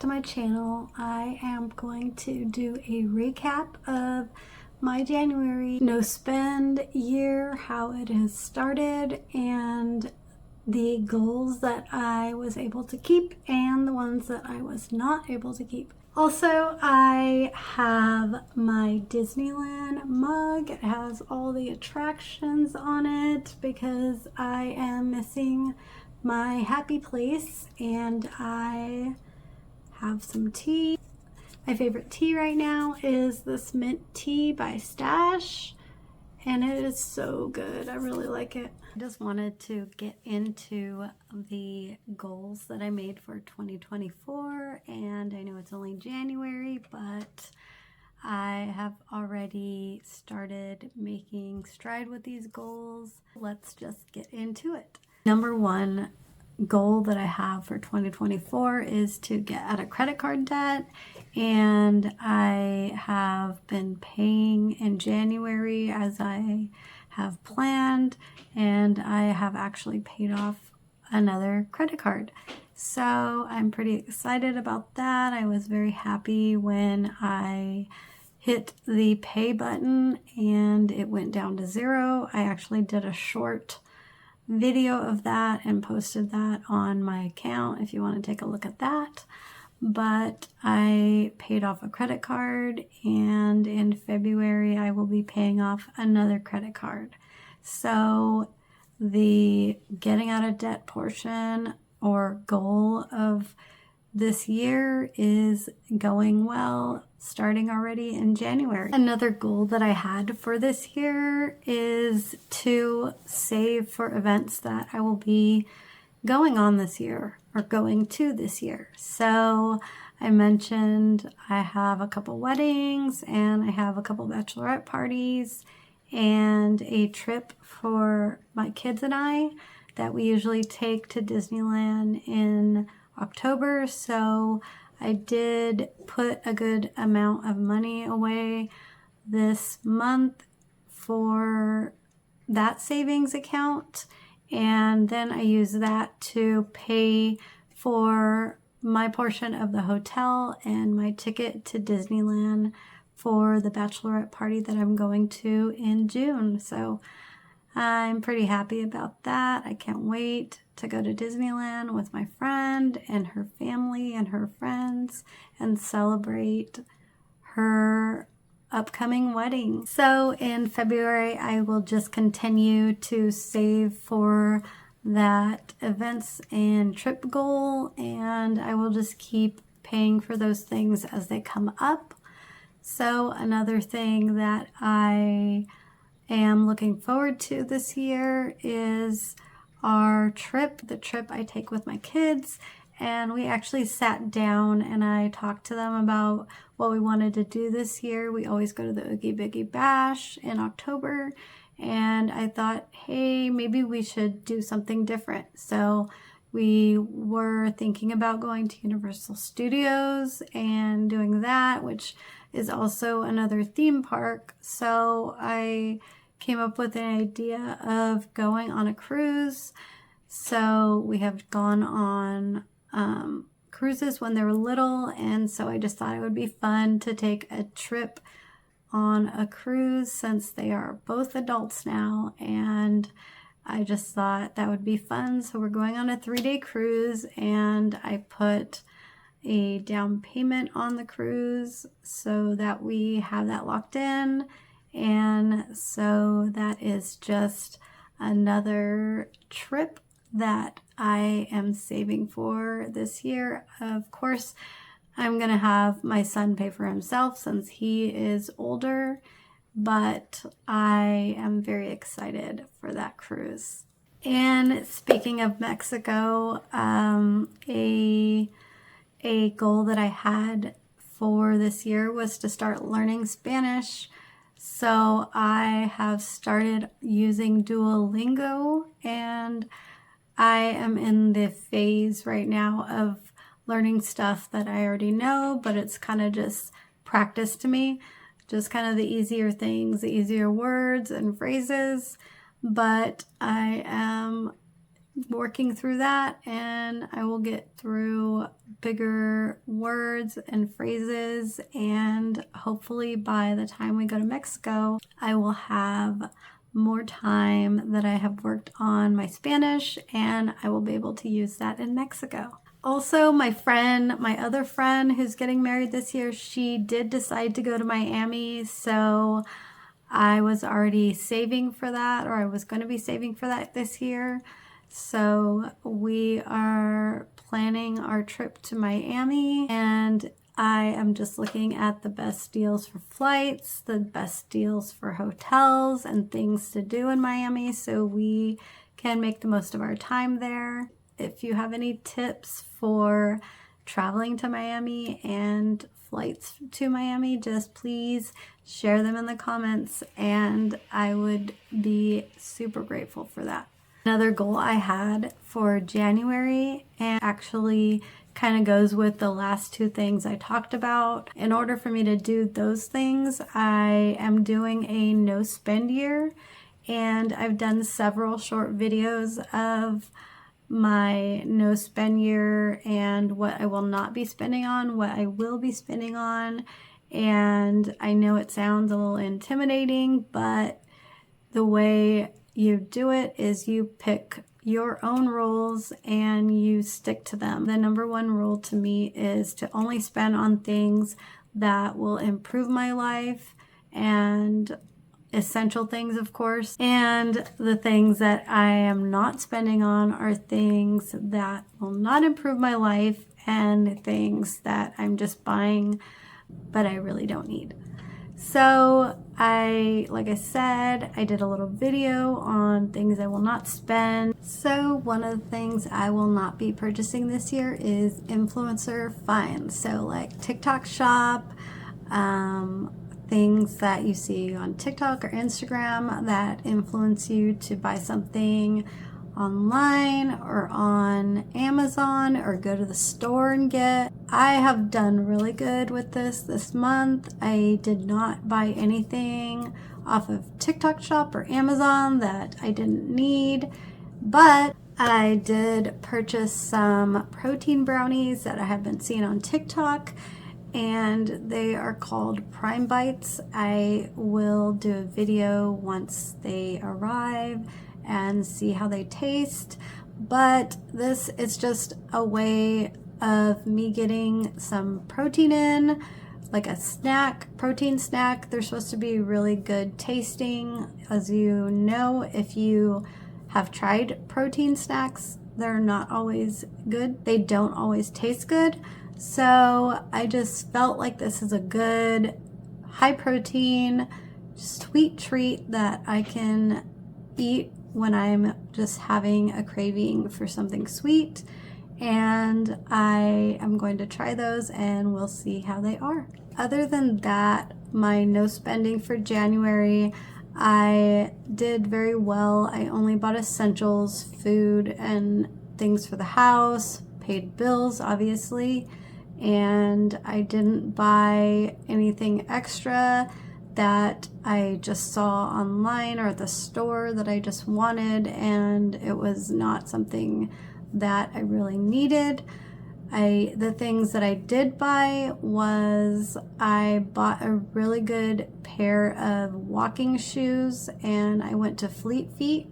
to my channel. I am going to do a recap of my January no spend year, how it has started, and the goals that I was able to keep and the ones that I was not able to keep. Also, I have my Disneyland mug. It has all the attractions on it because I am missing my happy place, and I have some tea. My favorite tea right now is this mint tea by Stash, and it is so good. I really like it. I just wanted to get into the goals that I made for 2024, and I know it's only January, but I have already started making stride with these goals. Let's just get into it. Number one goal that I have for 2024 is to get out of credit card debt, and I have been paying in January as I have planned, and I have actually paid off another credit card. So I'm pretty excited about that. I was very happy when I hit the pay button and it went down to 0. I actually did a short video of that and posted that on my account if you want to take a look at that. But I paid off a credit card, and in February I will be paying off another credit card. So the getting out of debt portion or goal of this year is going well, starting already in January. Another goal that I had for this year is to save for events that I will be going on this year or going to this year. So I mentioned I have a couple weddings and I have a couple bachelorette parties and a trip for my kids and I that we usually take to Disneyland in October. So I did put a good amount of money away this month for that savings account, and then I use that to pay for my portion of the hotel and my ticket to Disneyland for the bachelorette party that I'm going to in June. So I'm pretty happy about that. I can't wait to go to Disneyland with my friend and her family and her friends and celebrate her upcoming wedding. So in February, I will just continue to save for that events and trip goal, and I will just keep paying for those things as they come up. So another thing that I am looking forward to this year is our trip, the trip I take with my kids. And we actually sat down and I talked to them about what we wanted to do this year. We always go to the Oogie Boogie Bash in October, and I thought, hey, maybe we should do something different. So we were thinking about going to Universal Studios and doing that, which is also another theme park. So I came up with an idea of going on a cruise. So we have gone on cruises when they were little, and so I just thought it would be fun to take a trip on a cruise since they are both adults now, and I just thought that would be fun. So we're going on a 3-day cruise, and I put a down payment on the cruise so that we have that locked in. And so that is just another trip that I am saving for this year. Of course, I'm going to have my son pay for himself since he is older, but I am very excited for that cruise. And speaking of Mexico, a goal that I had for this year was to start learning Spanish. So I have started using Duolingo, and I am in the phase right now of learning stuff that I already know, but it's kind of just practice to me, just kind of the easier things, the easier words and phrases. But I am working through that, and I will get through bigger words and phrases, and hopefully by the time we go to Mexico, I will have more time that I have worked on my Spanish, and I will be able to use that in Mexico. Also, my other friend who's getting married this year, she did decide to go to Miami, so I was already saving for that, or I was going to be saving for that this year. So we are planning our trip to Miami, and I am just looking at the best deals for flights, the best deals for hotels, and things to do in Miami so we can make the most of our time there. If you have any tips for traveling to Miami and flights to Miami, just please share them in the comments, and I would be super grateful for that. Another goal I had for January, and actually kind of goes with the last two things I talked about. In order for me to do those things, I am doing a no spend year, and I've done several short videos of my no spend year and what I will not be spending on, what I will be spending on. And I know it sounds a little intimidating, but the way you do it is you pick your own rules and you stick to them. The number one rule to me is to only spend on things that will improve my life, and essential things, of course, and the things that I am not spending on are things that will not improve my life and things that I'm just buying but I really don't need. So like I said, I did a little video on things I will not spend. So one of the things I will not be purchasing this year is influencer finds. So like TikTok shop, things that you see on TikTok or Instagram that influence you to buy something online or on Amazon or go to the store and get. I have done really good with this month. I did not buy anything off of TikTok shop or Amazon that I didn't need, but I did purchase some protein brownies that I have been seeing on TikTok, and they are called Prime Bites. I will do a video once they arrive and see how they taste, but this is just a way of me getting some protein in, like a snack, protein snack. They're supposed to be really good tasting. As you know, if you have tried protein snacks, they're not always good. They don't always taste good. So I just felt like this is a good high protein sweet treat that I can eat when I'm just having a craving for something sweet, and I am going to try those and we'll see how they are. Other than that, my no spending for January, I did very well. I only bought essentials, food and things for the house, paid bills obviously, and I didn't buy anything extra that I just saw online or at the store that I just wanted, and it was not something that I really needed. The things that I did buy was I bought a really good pair of walking shoes, and I went to Fleet Feet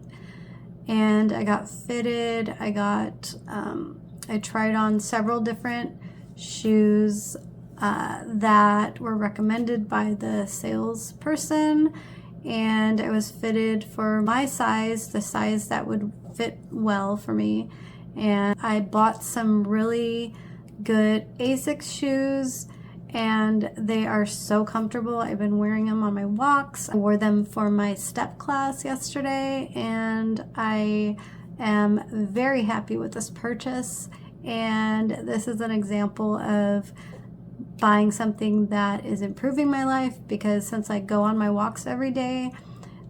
and I got fitted. I tried on several different shoes that were recommended by the salesperson, and it was fitted for my size, the size that would fit well for me. And I bought some really good ASICS shoes, and they are so comfortable. I've been wearing them on my walks. I wore them for my step class yesterday, and I am very happy with this purchase. And this is an example of buying something that is improving my life, because since I go on my walks every day,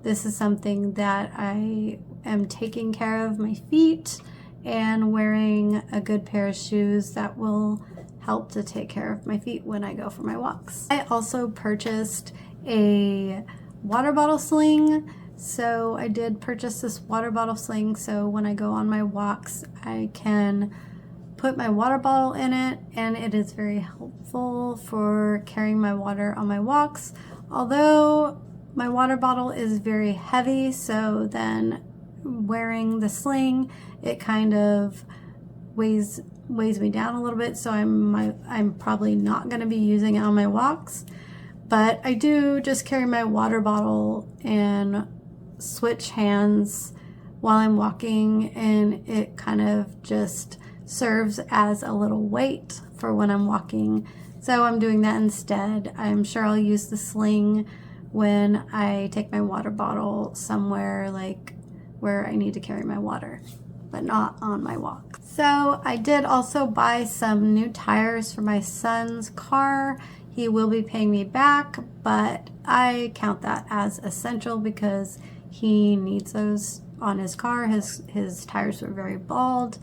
this is something that I am taking care of my feet and wearing a good pair of shoes that will help to take care of my feet when I go for my walks. I also purchased a water bottle sling So I did purchase this water bottle sling, so when I go on my walks I can put my water bottle in it, and it is very helpful for carrying my water on my walks. Although my water bottle is very heavy, so then wearing the sling, it kind of weighs me down a little bit, so I'm probably not going to be using it on my walks. But I do just carry my water bottle and switch hands while I'm walking, and it kind of just serves as a little weight for when I'm walking. So I'm doing that instead. I'm sure I'll use the sling when I take my water bottle somewhere like where I need to carry my water, but not on my walk. So I did also buy some new tires for my son's car. He will be paying me back, but I count that as essential because he needs those on his car. His tires were very bald,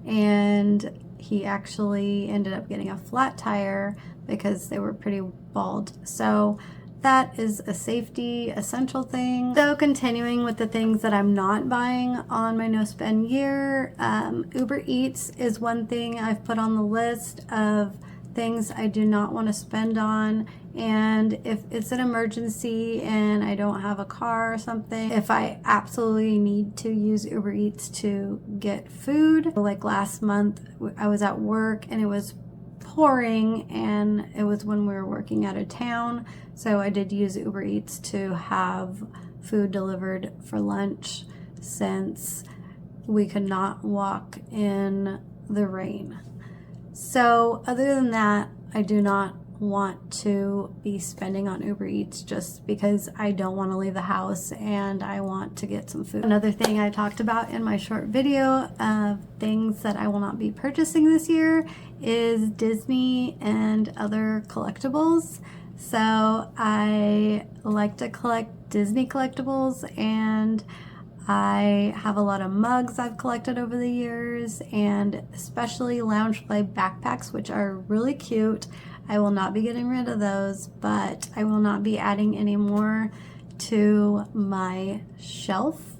and he actually ended up getting a flat tire because they were pretty bald. So that is a safety essential thing. So continuing with the things that I'm not buying on my no spend year, Uber Eats is one thing I've put on the list of things I do not want to spend on. And if it's an emergency and I don't have a car or something, if I absolutely need to use Uber Eats to get food, like last month I was at work and it was pouring, and it was when we were working out of town, so I did use Uber Eats to have food delivered for lunch since we could not walk in the rain. So other than that, I do not want to be spending on Uber Eats just because I don't want to leave the house and I want to get some food. Another thing I talked about in my short video of things that I will not be purchasing this year is Disney and other collectibles. So I like to collect Disney collectibles, and I have a lot of mugs I've collected over the years, and especially Loungefly backpacks, which are really cute. I will not be getting rid of those, but I will not be adding any more to my shelf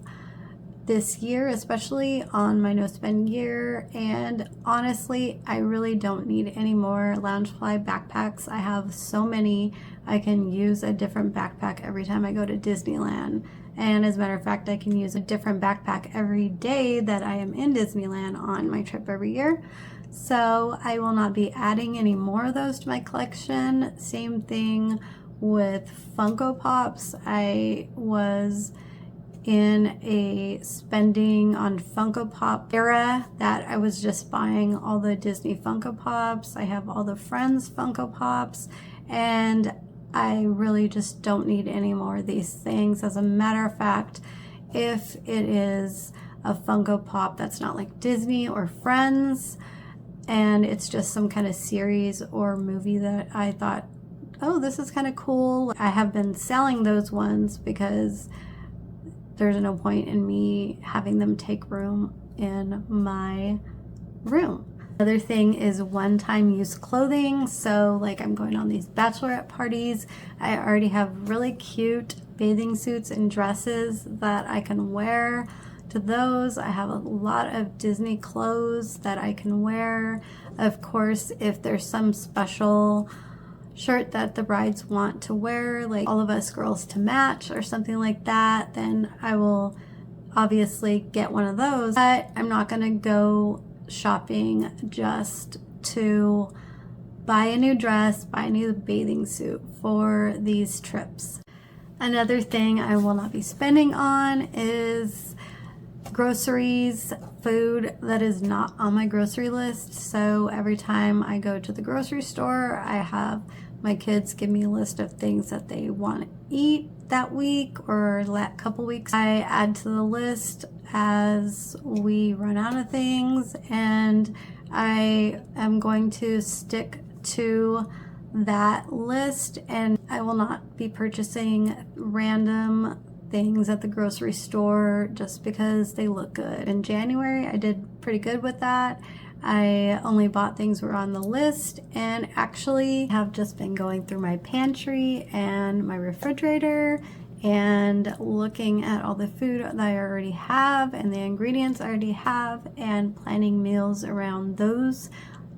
this year, especially on my no spend year. And honestly, I really don't need any more Loungefly backpacks. I have so many. I can use a different backpack every time I go to Disneyland. And as a matter of fact, I can use a different backpack every day that I am in Disneyland on my trip every year. So I will not be adding any more of those to my collection. Same thing with Funko Pops. I was in a spending on Funko Pop era that I was just buying all the Disney Funko Pops. I have all the Friends Funko Pops, and I really just don't need any more of these things. As a matter of fact, if it is a Funko Pop that's not like Disney or Friends, and it's just some kind of series or movie that I thought, oh, this is kind of cool, I have been selling those ones because there's no point in me having them take room in my room. Another thing is one-time use clothing. So like I'm going on these bachelorette parties, I already have really cute bathing suits and dresses that I can wear to those. I have a lot of Disney clothes that I can wear. Of course, if there's some special shirt that the brides want to wear, like all of us girls to match or something like that, then I will obviously get one of those. But I'm not gonna go shopping just to buy a new dress, buy a new bathing suit for these trips. Another thing I will not be spending on is groceries, food that is not on my grocery list. So every time I go to the grocery store, I have my kids give me a list of things that they want to eat that week or that couple weeks. I add to the list as we run out of things, and I am going to stick to that list, and I will not be purchasing random things at the grocery store just because they look good. In January, I did pretty good with that. I only bought things that were on the list, and actually have just been going through my pantry and my refrigerator and looking at all the food that I already have and the ingredients I already have and planning meals around those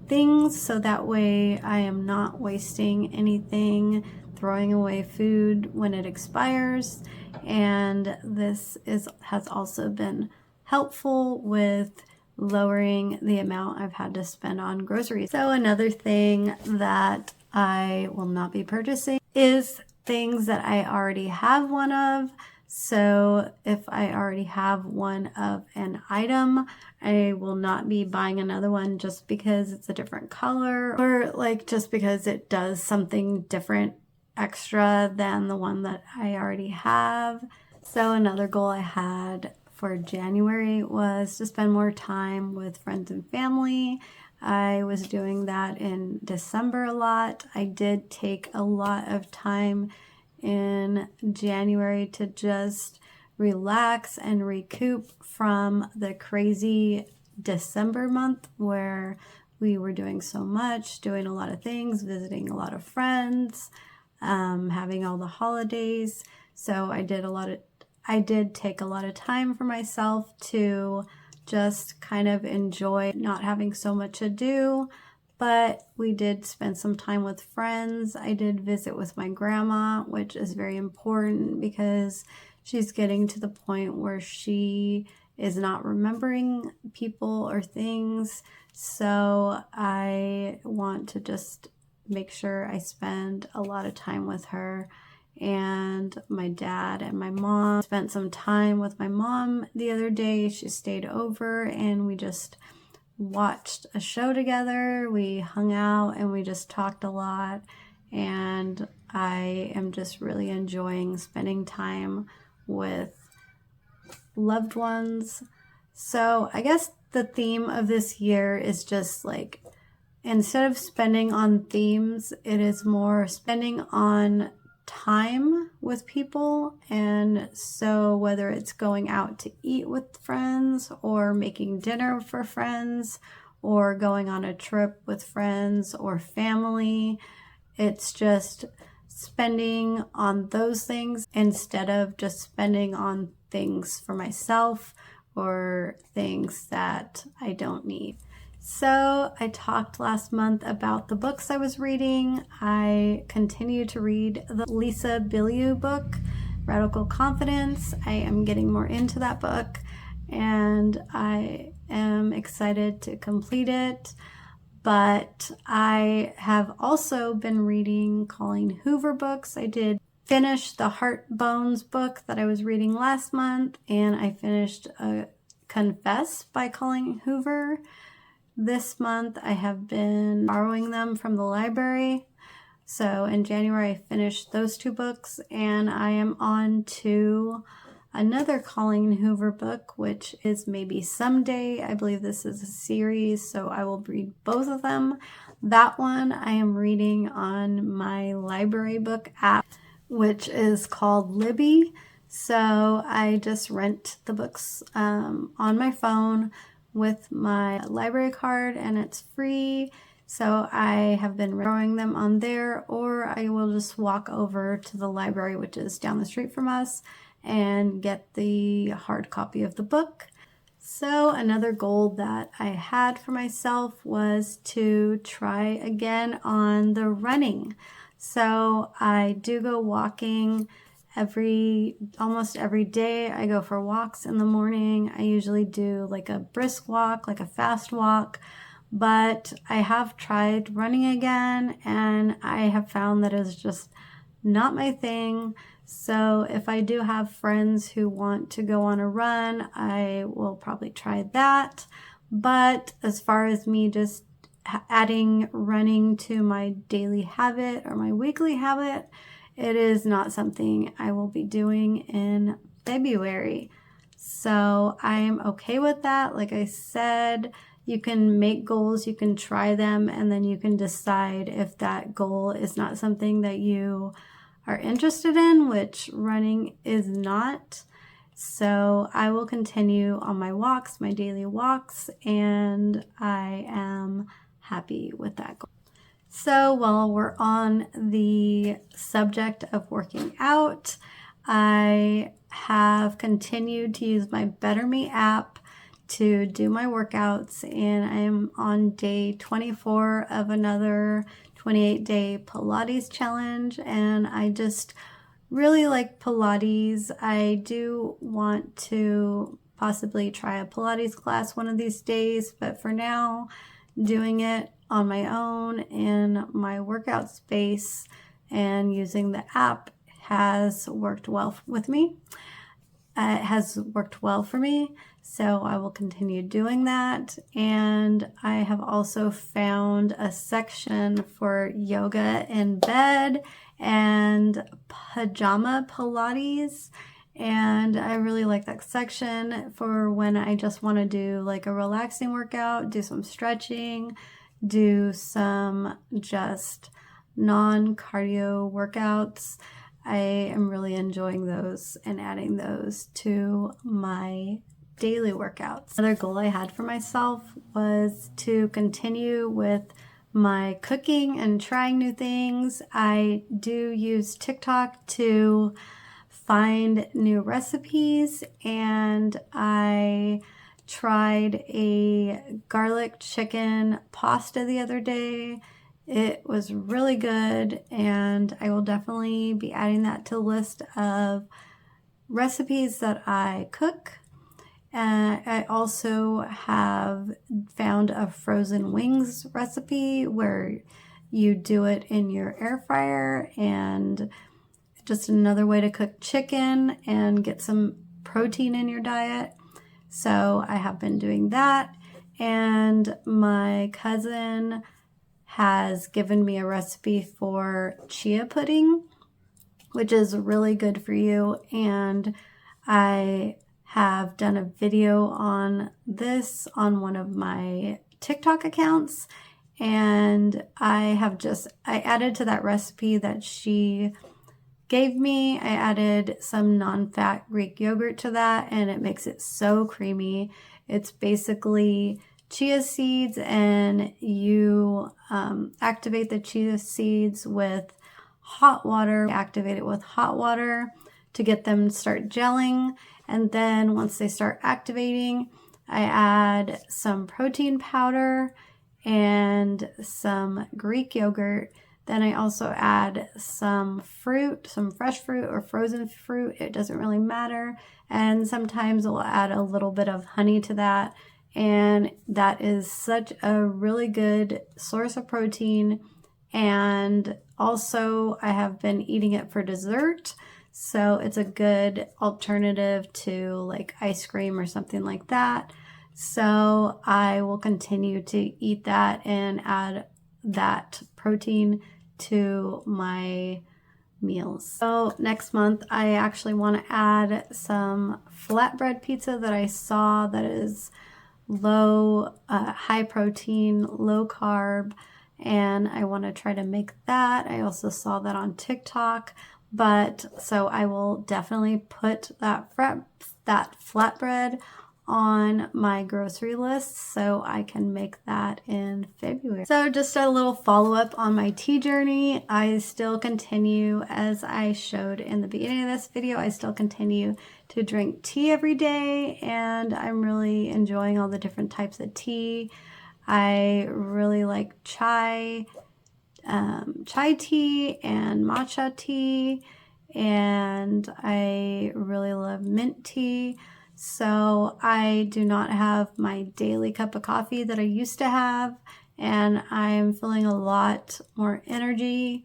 things, so that way I am not wasting anything, throwing away food when it expires. And this has also been helpful with lowering the amount I've had to spend on groceries. So another thing that I will not be purchasing is things that I already have one of. So if I already have one of an item, I will not be buying another one just because it's a different color, or like just because it does something different extra than the one that I already have. So another goal I had for January was to spend more time with friends and family. I was doing that in December a lot. I did take a lot of time in January to just relax and recoup from the crazy December month where we were doing so much, doing a lot of things, visiting a lot of friends, having all the holidays. So I did take a lot of time for myself to just kind of enjoy not having so much to do. But we did spend some time with friends. I did visit with my grandma, which is very important because she's getting to the point where she is not remembering people or things. So I want to just make sure I spend a lot of time with her. And my dad and my mom, spent some time with my mom the other day. She stayed over and we just watched a show together. We hung out and we just talked a lot. And I am just really enjoying spending time with loved ones. So I guess the theme of this year is just like, instead of spending on themes, it is more spending on time with people. And so whether it's going out to eat with friends or making dinner for friends or going on a trip with friends or family, it's just spending on those things instead of just spending on things for myself or things that I don't need. So I talked last month about the books I was reading. I continue to read the Lisa Bilyeu book, Radical Confidence. I am getting more into that book and I am excited to complete it. But I have also been reading Colleen Hoover books. I did finish the Heart Bones book that I was reading last month, and I finished Confess by Colleen Hoover. This month I have been borrowing them from the library. So in January I finished those two books, and I am on to another Colleen Hoover book, which is Maybe Someday. I believe this is a series, so I will read both of them. That one I am reading on my library book app, which is called Libby. So I just rent the books on my phone with my library card, and it's free. So I have been borrowing them on there, or I will just walk over to the library, which is down the street from us, and get the hard copy of the book. So another goal that I had for myself was to try again on the running. So I do go walking almost every day. I go for walks in the morning. I usually do like a brisk walk, like a fast walk, but I have tried running again and I have found that it's just not my thing. So if I do have friends who want to go on a run, I will probably try that. But as far as me just adding running to my daily habit or my weekly habit, it is not something I will be doing in February. So I'm okay with that. Like I said, you can make goals, you can try them, and then you can decide if that goal is not something that you are interested in, which running is not. So I will continue on my walks, my daily walks, and I am happy with that goal. So while we're on the subject of working out, I have continued to use my Better Me app to do my workouts, and I'm on day 24 of another 28-day Pilates challenge, and I just really like Pilates. I do want to possibly try a Pilates class one of these days, but for now, doing it on my own in my workout space and using the app has worked well with me. It has worked well for me, so I will continue doing that. And I have also found a section for yoga in bed and pajama Pilates, and I really like that section for when I just want to do like a relaxing workout, do some stretching, do some just non-cardio workouts. I am really enjoying those and adding those to my daily workouts. Another goal I had for myself was to continue with my cooking and trying new things. I do use TikTok to find new recipes, and I tried a garlic chicken pasta the other day. It was really good, and I will definitely be adding that to the list of recipes that I cook. I also have found a frozen wings recipe where you do it in your air fryer, and just another way to cook chicken and get some protein in your diet. So I have been doing that, and my cousin has given me a recipe for chia pudding, which is really good for you, and I have done a video on this on one of my TikTok accounts, and I added to that recipe that she gave me, I added some non-fat Greek yogurt to that, and it makes it so creamy. It's basically chia seeds, and you activate the chia seeds with hot water. Activate it with hot water to get them to start gelling, and then once they start activating, I add some protein powder and some Greek yogurt. Then I also add some fruit, some fresh fruit or frozen fruit. It doesn't really matter. And sometimes I'll add a little bit of honey to that. And that is such a really good source of protein. And also I have been eating it for dessert. So it's a good alternative to like ice cream or something like that. So I will continue to eat that and add that protein to my meals. So next month I actually want to add some flatbread pizza that I saw that is high protein, low carb, and I want to try to make that. I also saw that on TikTok, so I will definitely put that flatbread on my grocery list so I can make that in February. So just a little follow-up on my tea journey. I still continue, as I showed in the beginning of this video, I still continue to drink tea every day, and I'm really enjoying all the different types of tea. I really like chai tea and matcha tea, and I really love mint tea. So I do not have my daily cup of coffee that I used to have, and I'm feeling a lot more energy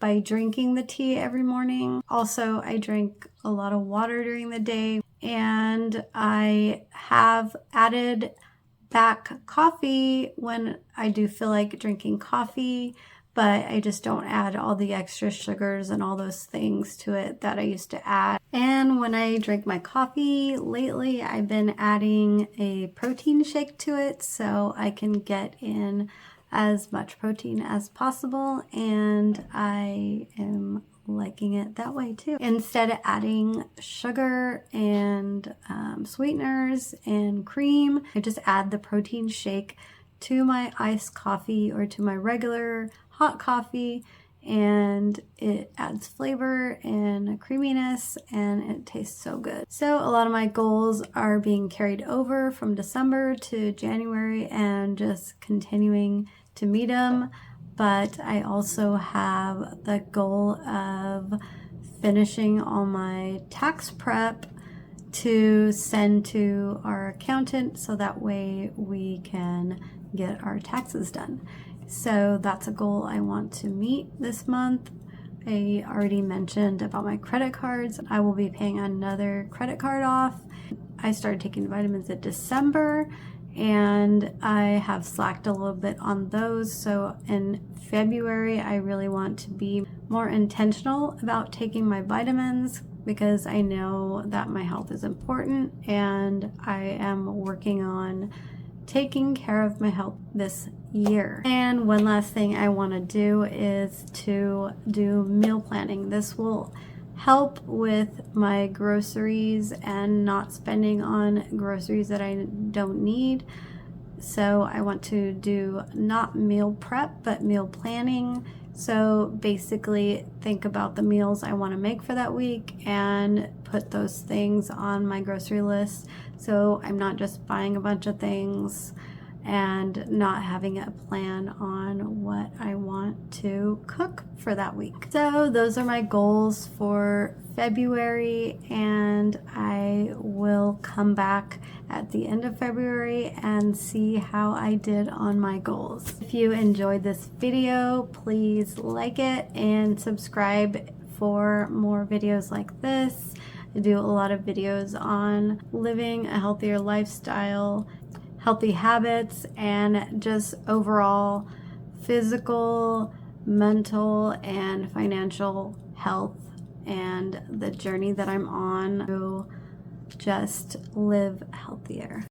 by drinking the tea every morning. Also, I drink a lot of water during the day, and I have added back coffee when I do feel like drinking coffee, but I just don't add all the extra sugars and all those things to it that I used to add. And when I drink my coffee lately, I've been adding a protein shake to it so I can get in as much protein as possible, and I am liking it that way too. Instead of adding sugar and sweeteners and cream, I just add the protein shake to my iced coffee or to my regular hot coffee, and it adds flavor and creaminess, and it tastes so good. So a lot of my goals are being carried over from December to January and just continuing to meet them. But I also have the goal of finishing all my tax prep to send to our accountant so that way we can get our taxes done. So that's a goal I want to meet this month. I already mentioned about my credit cards. I will be paying another credit card off. I started taking vitamins in December and I have slacked a little bit on those. So in February, I really want to be more intentional about taking my vitamins because I know that my health is important and I am working on taking care of my health this year. And one last thing I want to do is to do meal planning. This will help with my groceries and not spending on groceries that I don't need. So I want to do not meal prep, but meal planning. So basically think about the meals I want to make for that week and put those things on my grocery list. So I'm not just buying a bunch of things and not having a plan on what I want to cook for that week. So those are my goals for February, and I will come back at the end of February and see how I did on my goals. If you enjoyed this video, please like it and subscribe for more videos like this. I do a lot of videos on living a healthier lifestyle, healthy habits, and just overall physical, mental, and financial health, and the journey that I'm on to just live healthier.